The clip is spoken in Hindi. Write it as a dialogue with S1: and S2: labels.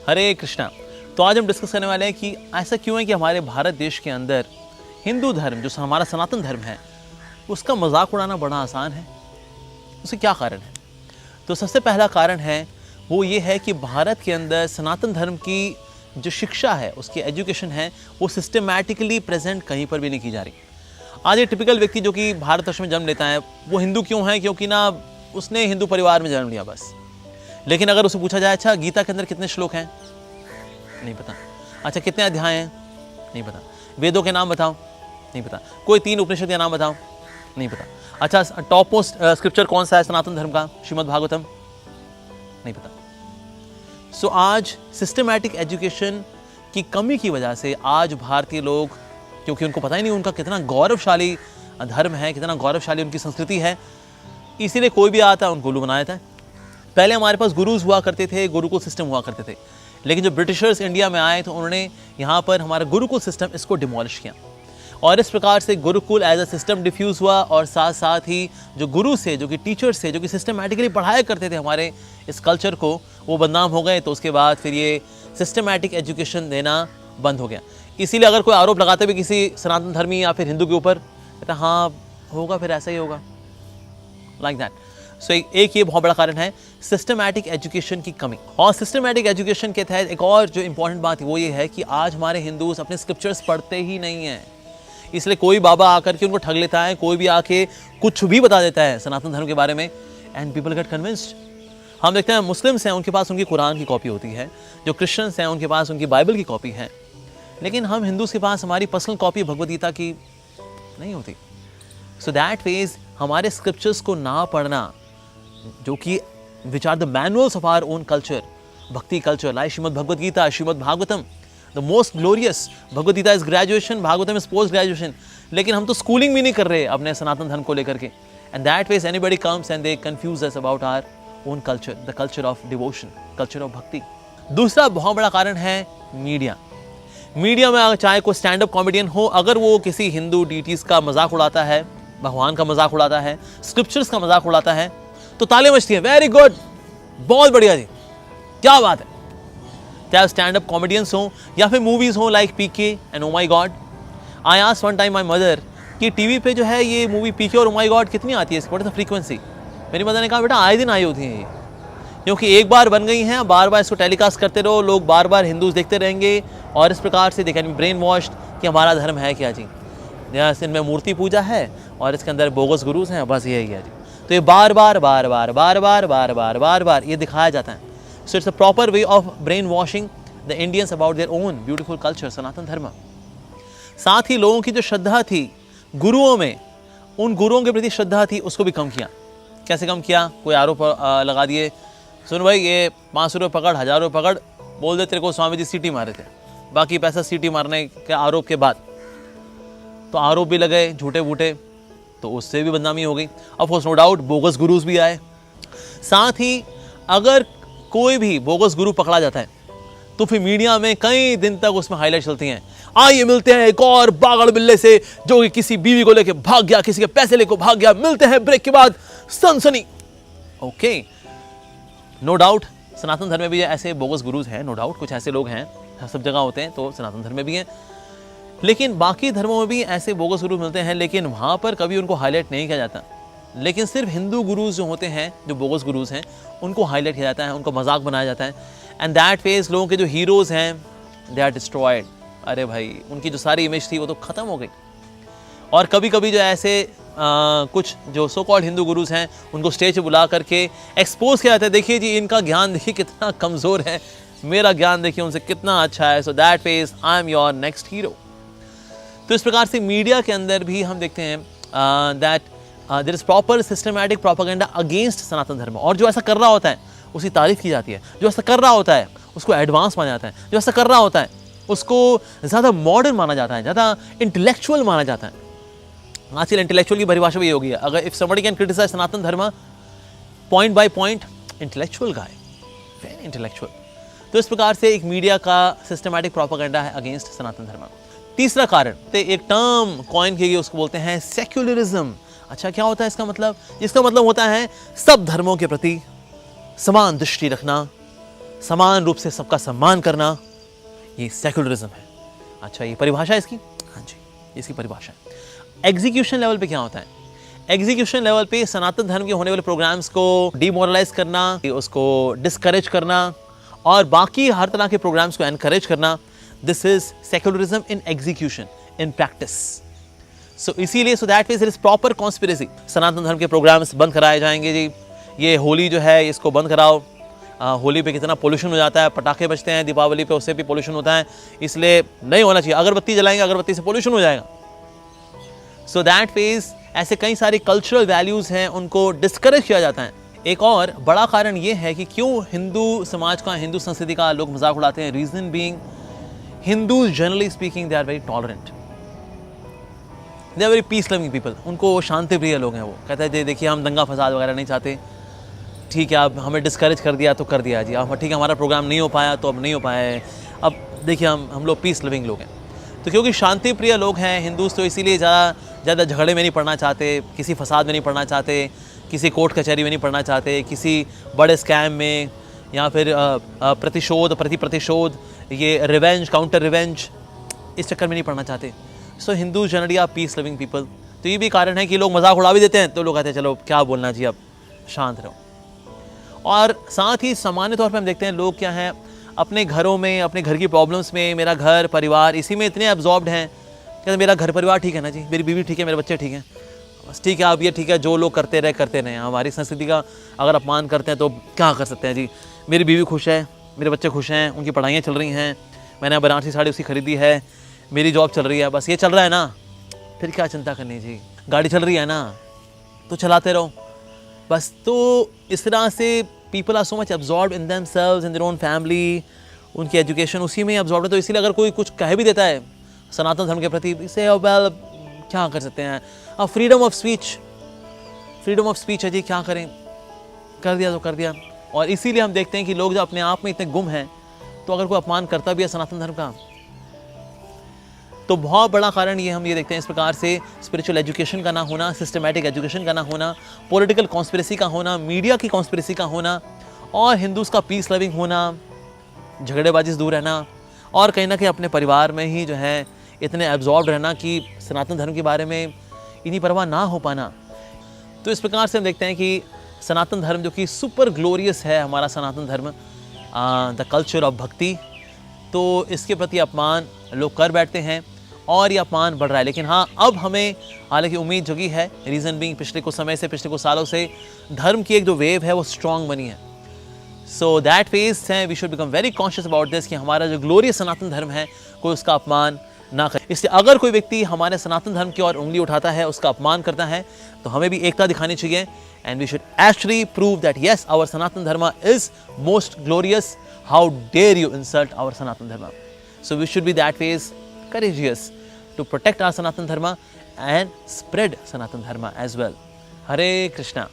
S1: हरे कृष्णा। तो आज हम डिस्कस करने वाले हैं कि ऐसा क्यों है कि हमारे भारत देश के अंदर हिंदू धर्म जो हमारा सनातन धर्म है उसका मजाक उड़ाना बड़ा आसान है। उसे क्या कारण है? तो सबसे पहला कारण है वो ये है कि भारत के अंदर सनातन धर्म की जो शिक्षा है, उसकी एजुकेशन है, वो सिस्टमैटिकली प्रेजेंट कहीं पर भी नहीं की जा रही। आज एक टिपिकल व्यक्ति जो कि भारतवर्ष में जन्म लेता है वो हिंदू क्यों है? क्योंकि ना उसने हिंदू परिवार में जन्म लिया बस। लेकिन अगर उसे पूछा जाए अच्छा गीता के अंदर कितने श्लोक हैं? नहीं पता। अच्छा कितने अध्याय हैं? नहीं पता। वेदों के नाम बताओ? नहीं पता। कोई 3 उपनिषद के नाम बताओ? नहीं पता। अच्छा टॉप मोस्ट स्क्रिप्चर कौन सा है सनातन धर्म का? श्रीमद् भागवतम? नहीं पता। सो आज सिस्टमैटिक एजुकेशन की कमी की वजह से आज भारतीय लोग, क्योंकि उनको पता ही नहीं उनका कितना गौरवशाली धर्म है, कितना गौरवशाली उनकी संस्कृति है, इसीलिए कोई भी आता है उनको गुरु बना देता है। पहले हमारे पास गुरुज हुआ करते थे, गुरुकुल सिस्टम हुआ करते थे, लेकिन जब ब्रिटिशर्स इंडिया में आए तो उन्होंने यहाँ पर हमारा गुरुकुल सिस्टम इसको डिमोलिश किया और इस प्रकार से gurukul as a system diffuse हुआ और साथ साथ ही जो गुरु से, जो कि टीचर्स से, जो कि सिस्टमैटिकली पढ़ाया करते थे हमारे इस कल्चर को, वो बदनाम हो गए। तो उसके बाद फिर ये सिस्टमैटिक एजुकेशन देना बंद हो गया। इसीलिए अगर कोई आरोप लगाते भी किसी सनातन धर्मी या फिर हिंदू के ऊपर, कहता हाँ होगा, फिर ऐसा ही होगा, लाइक दैट। सो एक ये बहुत बड़ा कारण है सिस्टमैटिक एजुकेशन की कमी। और सिस्टमैटिक एजुकेशन के तहत एक और जो इंपॉर्टेंट बात है वो ये है कि आज हमारे हिंदूज अपने स्क्रिप्चर्स पढ़ते ही नहीं हैं। इसलिए कोई बाबा आकर के उनको ठग लेता है, कोई भी आके कुछ भी बता देता है सनातन धर्म के बारे में, एंड पीपल गेट कन्विंस्ड। हम देखते हैं मुस्लिम्स हैं उनके पास उनकी कुरान की कॉपी होती है, जो क्रिश्चियंस हैं उनके पास उनकी बाइबल की कॉपी है, लेकिन हम हिंदूज के पास हमारी पर्सनल कॉपी भगवद गीता की नहीं होती। सो दैट मीन्स हमारे स्क्रिप्चर्स को ना पढ़ना, जो कि which are the manuals of our own culture, bhakti culture, like Shrimad Bhagavad Gita, Shrimad Bhagavatam, the most glorious. Bhagavad Gita is graduation, Bhagavatam is post graduation, लेकिन हम तो स्कूलिंग भी नहीं कर रहे अपने सनातन धर्म को लेकर के। And that ways anybody comes and they confuse us about our own culture, the culture of devotion, culture of bhakti. दूसरा बहुत बड़ा कारण है मीडिया। मीडिया में चाहे कोई स्टैंड अप कॉमेडियन हो, अगर वो किसी हिंदू डीटीज का मजाक उड़ाता है, भगवान का मजाक उड़ाता है, स्क्रिप्चर्स का मजाक उड़ाता है, तो ताली बजती है, वेरी गुड, बहुत बढ़िया जी, क्या बात है। चाहे स्टैंड अप कॉमेडियंस हो या फिर मूवीज हो like PK and Oh My God. I asked one time my mother कि टीवी पे जो है ये मूवी पीके और ओ माई गॉड कितनी आती है, इसकी व्हाट इज द फ्रीक्वेंसी? मेरी मदर ने कहा बेटा आए दिन आई होती हैं ये, क्योंकि एक बार बन गई हैं, बार बार इसको टेलीकास्ट करते रहो, लोग बार बार हिंदूज देखते रहेंगे और इस प्रकार से they can be brain washed कि हमारा धर्म है क्या जी, इनमें मूर्ति पूजा है और इसके अंदर बोगस गुरुज हैं, बस यही है जी। तो ये बार बार बार बार बार बार बार बार बार बार ये दिखाया जाता है। So it's a proper way of brainwashing the Indians about their own beautiful culture, Sanatan Dharma. साथ ही लोगों की जो श्रद्धा थी गुरुओं में, उन गुरुओं के प्रति श्रद्धा थी, उसको भी कम किया। कैसे कम किया? कोई आरोप लगा दिए, सुन भाई ये 500 रुपये पकड़, 1000 रुपये पकड़, बोल दे तेरे को स्वामी जी सीटी मारे थे, बाकी पैसा सीटी मारने के आरोप के बाद। तो आरोप भी लगे झूठे बूटे, तो उससे भी बदनामी हो गई। Of course no doubt bogus gurus भी आए। साथ ही अगर कोई भी बोगस गुरु पकड़ा जाता है तो फिर मीडिया में कई दिन तक उसमें हाईलाइट चलती हैं, आइए मिलते हैं एक और पागल बिल्ले से जो कि किसी बीवी को लेके भाग गया, किसी के पैसे लेकर भाग गया, मिलते हैं ब्रेक के बाद, सनसनी। ओके, नो डाउट सनातन धर्म में भी ऐसे बोगस गुरुज हैं, नो डाउट कुछ ऐसे लोग हैं, सब जगह होते हैं, तो सनातन धर्म में भी हैं, लेकिन बाकी धर्मों में भी ऐसे बोगस गुरु मिलते हैं, लेकिन वहाँ पर कभी उनको हाईलाइट नहीं किया जाता। लेकिन सिर्फ हिंदू गुरुज जो होते हैं, जो बोगस गुरुज हैं, उनको हाईलाइट किया जाता है, उनको मजाक बनाया जाता है, एंड दैट फेज लोगों के जो हीरोज़ हैं दे आर डिस्ट्रॉयड। अरे भाई उनकी जो सारी इमेज थी वो तो ख़त्म हो गई। और कभी कभी जो ऐसे कुछ जो सो कॉल्ड हिंदू गुरुज हैं उनको स्टेज पर बुला करके एक्सपोज किया जाता है, देखिए जी इनका ज्ञान देखिए कितना कमज़ोर है, मेरा ज्ञान देखिए उनसे कितना अच्छा है, so that phase I am your next hero. तो इस प्रकार से मीडिया के अंदर भी हम देखते हैं that there is proper systematic propaganda against Sanatan Dharma. और जो ऐसा कर रहा होता है उसकी तारीफ की जाती है, जो ऐसा कर रहा होता है उसको एडवांस माना जाता है, जो ऐसा कर रहा होता है उसको ज़्यादा मॉडर्न माना जाता है, ज़्यादा इंटेलेक्चुअल माना जाता है। आजकल इंटेलेक्चुअल की परिभाषा भी होगी, अगर इफ समबडी कैन क्रिटिसाइज सनातन धर्म point by point, intellectual guy, very intellectual. तो इस प्रकार से एक मीडिया का सिस्टमैटिक प्रोपेगेंडा है अगेंस्ट सनातन धर्म। तीसरा कारण, तो एक टर्म कॉइन की गई, उसको बोलते हैं सेक्युलरिज्म। अच्छा क्या होता है इसका मतलब? इसका मतलब होता है सब धर्मों के प्रति समान दृष्टि रखना, समान रूप से सबका सम्मान करना, ये सेक्युलरिज्म है। अच्छा, ये परिभाषा है इसकी? हाँ जी, इसकी परिभाषा है। एग्जीक्यूशन लेवल पे क्या होता है? एग्जीक्यूशन लेवल पे सनातन धर्म के होने वाले प्रोग्राम्स को डिमोरलाइज करना, उसको डिस्करेज करना और बाकी हर तरह के प्रोग्राम्स को एनकरेज करना, this is secularism in execution, in practice. So इसीलिए so that means it is proper conspiracy. Sanatan Dharma के प्रोग्राम्स बंद कराए जाएंगे जी, ये होली जो है इसको बंद कराओ, होली पे कितना पोल्यूशन हो जाता है, पटाखे बजते हैं, दीपावली पे उससे भी पोल्यूशन होता है, इसलिए नहीं होना चाहिए। अगरबत्ती जलाएंगे, अगरबत्ती से पोल्यूशन हो जाएगा। सो दैट मींस ऐसे कई सारी कल्चरल वैल्यूज हैं, उनको डिस्करेज किया जाता है। एक और बड़ा कारण ये है कि क्यों हिंदू समाज का, हिंदू संस्कृति का लोग मजाक उड़ाते हैं। Reason being, Hindus generally speaking they are very tolerant, they are very peace loving people. उनको शांति प्रिय लोग हैं। वो कहते हैं देखिए हम दंगा फसाद वगैरह नहीं चाहते, ठीक है आप हमें डिस्करेज कर दिया तो कर दिया जी, अब ठीक है हमारा प्रोग्राम नहीं हो पाया तो अब नहीं हो पाया है, अब देखिए हम लोग पीस लिविंग लोग हैं। तो क्योंकि शांति प्रिय लोग हैं हिंदूज, तो इसीलिए ज़्यादा झगड़े में नहीं पड़ना चाहते, किसी फसाद में नहीं पड़ना चाहते, किसी कोर्ट कचहरी में नहीं पड़ना चाहते, किसी बड़े स्कैम में या फिर प्रतिशोध, ये रिवेंज, काउंटर रिवेंज, इस चक्कर में नहीं पड़ना चाहते। So Hindu generally are peace living people. तो ये भी कारण है कि लोग मजाक उड़ा भी देते हैं, तो लोग कहते हैं चलो क्या बोलना जी, अब शांत रहो। और साथ ही सामान्य तौर पे हम देखते हैं लोग क्या हैं, अपने घरों में, अपने घर की प्रॉब्लम्स में, मेरा घर परिवार, इसी में इतने एब्जॉर्ब्ड हैं। कहते मेरा घर परिवार ठीक है ना जी, मेरी बीवी ठीक है, मेरे बच्चे ठीक हैं, बस ठीक है, अब ये ठीक है, जो लोग करते रहे। हमारी संस्कृति का अगर अपमान करते हैं तो क्या कर सकते हैं जी। मेरी बीवी खुश है, मेरे बच्चे खुश हैं, उनकी पढ़ाइयाँ चल रही हैं, मैंने बनारसी साड़ी उसकी खरीदी है, मेरी जॉब चल रही है, बस ये चल रहा है ना, फिर क्या चिंता करनी जी। गाड़ी चल रही है ना, तो चलाते रहो बस। तो इस तरह से people are so much absorbed in themselves, in their own family, उनकी एजुकेशन उसी में एब्जॉर्ब्ड है। तो इसीलिए अगर कोई कुछ कह भी देता है सनातन धर्म के प्रति, इसे वेल क्या कर सकते हैं, अब फ्रीडम ऑफ स्पीच है जी, क्या करें, कर दिया तो कर दिया। और इसीलिए हम देखते हैं कि लोग जो अपने आप में इतने गुम हैं, तो अगर कोई अपमान करता भी है सनातन धर्म का, तो बहुत बड़ा कारण ये हम ये देखते हैं इस प्रकार से स्पिरिचुअल एजुकेशन का ना होना, सिस्टमैटिक एजुकेशन का ना होना, पॉलिटिकल कॉन्स्पिरेसी का होना, मीडिया की कॉन्स्पिरेसी का होना, और हिंदूज का पीस लविंग होना, झगड़ेबाजी से दूर रहना, और कहीं ना कहीं अपने परिवार में ही जो है इतने एब्जॉर्ब रहना कि सनातन धर्म के बारे में इतनी परवाह ना हो पाना। तो इस प्रकार से हम देखते हैं कि सनातन धर्म जो कि सुपर ग्लोरियस है, हमारा सनातन धर्म, द कल्चर ऑफ भक्ति, तो इसके प्रति अपमान लोग कर बैठते हैं और ये अपमान बढ़ रहा है। लेकिन हाँ, अब हमें हालांकि उम्मीद जगी है, रीज़न बीइंग पिछले कुछ समय से, पिछले कुछ सालों से धर्म की एक जो वेव है वो स्ट्रॉन्ग बनी है। सो दैट फेज है, we should become very conscious about this कि हमारा जो ग्लोरियस सनातन धर्म है कोई उसका अपमान ना करे। इसलिए अगर कोई व्यक्ति हमारे सनातन धर्म की ओर उंगली उठाता है, उसका अपमान करता है, तो हमें भी एकता दिखानी चाहिए, and we should actually prove that yes our Sanatan Dharma is most glorious, how dare you insult our Sanatan Dharma. So we should be that phase courageous to protect our Sanatan Dharma and spread Sanatan Dharma as well. Hare Krishna.